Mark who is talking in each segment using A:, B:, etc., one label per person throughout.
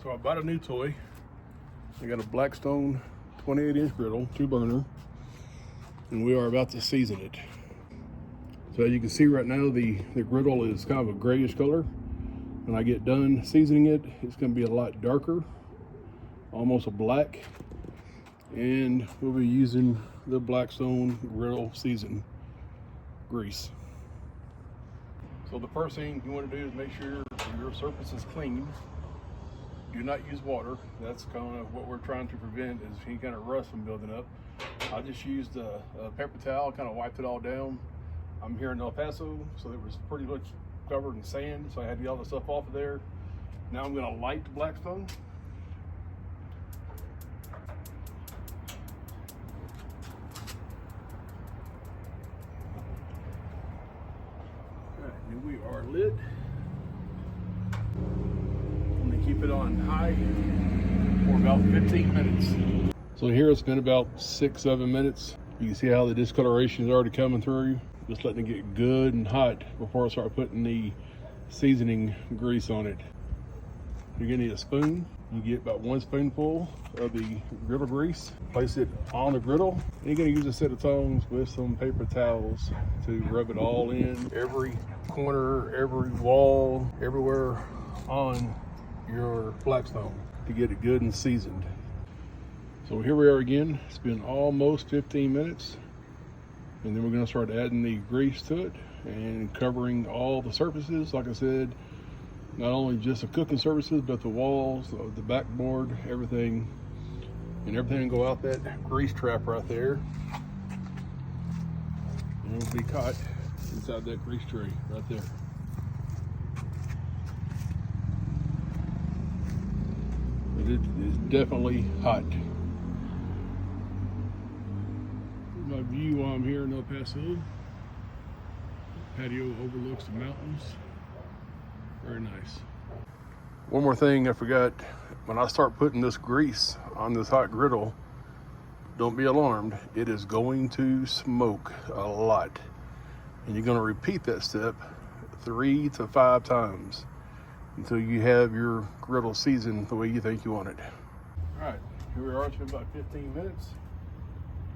A: So I bought a new toy. I got a Blackstone 28-inch griddle, 2-burner, and we are about to season it. So as you can see right now, the griddle is kind of a grayish color. When I get done seasoning it, it's going to be a lot darker, almost a black. And we'll be using the Blackstone griddle season grease. So the first thing you want to do is make sure your surface is clean. Do not use water. That's kind of what we're trying to prevent, is any kind of rust from building up. I just used a paper towel, kind of wiped it all down. I'm here in El Paso, so it was pretty much covered in sand, so I had to get all the stuff off of there. Now I'm going to light the Blackstone. All right, here we are lit. Keep it on high for about 15 minutes. So here it's been about 6-7 minutes. You can see how the discoloration is already coming through. Just letting it get good and hot before I start putting the seasoning grease on it. You're gonna need a spoon. You get about 1 spoonful of the griddle grease. Place it on the griddle. And you're gonna use a set of tongs with some paper towels to rub it all in. Every corner, every wall, everywhere on your Blackstone to get it good and seasoned. So here we are again. It's been almost 15 minutes, and then we're going to start adding the grease to it and covering all the surfaces. Like I said, not only just the cooking surfaces, but the walls, the backboard, everything, and everything will go out that grease trap right there, and it'll be caught inside that grease tray right there. It is definitely hot. My view while I'm here in El Paso. The patio overlooks the mountains. Very nice. One more thing I forgot. When I start putting this grease on this hot griddle, don't be alarmed. It is going to smoke a lot. And you're going to repeat that step 3 to 5 times until you have your griddle seasoned the way you think you want it. All right, here we are. It's been about 15 minutes.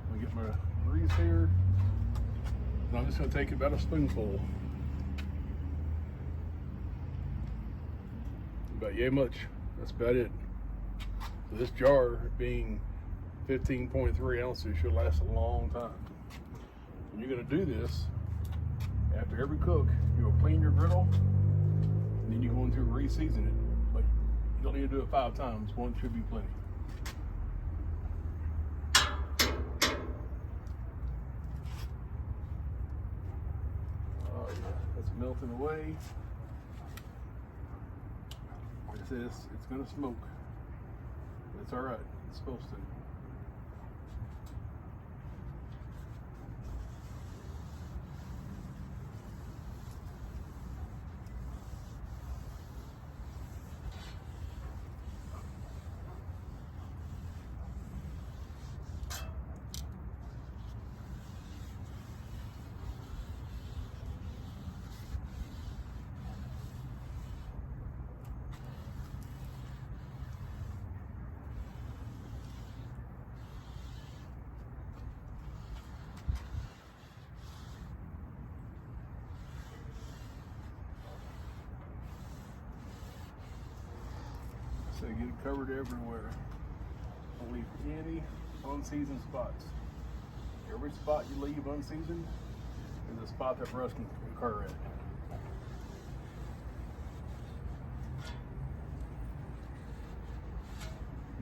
A: I'm gonna get my grease here. And I'm just gonna take about a spoonful. About yay much. That's about it. So this jar, being 15.3 ounces, should last a long time. And you're gonna do this after every cook. You'll clean your griddle, and then you go into re-season it. But you don't need to do it 5 times. 1 should be plenty. Oh yeah, that's melting away. Like I said, it's gonna smoke. But it's all right. It's supposed to. So get it covered everywhere. Don't leave any unseasoned spots. Every spot you leave unseasoned is a spot that rust can occur at.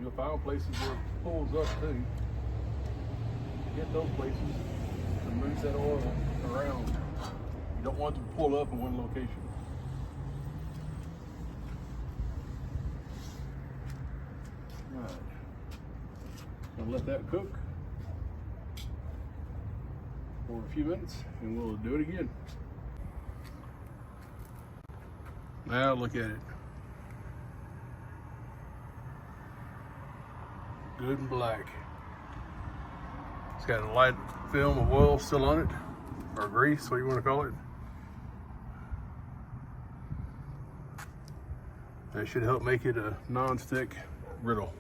A: You'll find places where it pulls up too. Get those places and move that oil around. You don't want it to pull up in one location. Right. Gonna let that cook for a few minutes and we'll do it again. Now look at it. Good and black. It's got a light film of oil still on it, or grease, what you want to call it. That should help make it a non-stick griddle.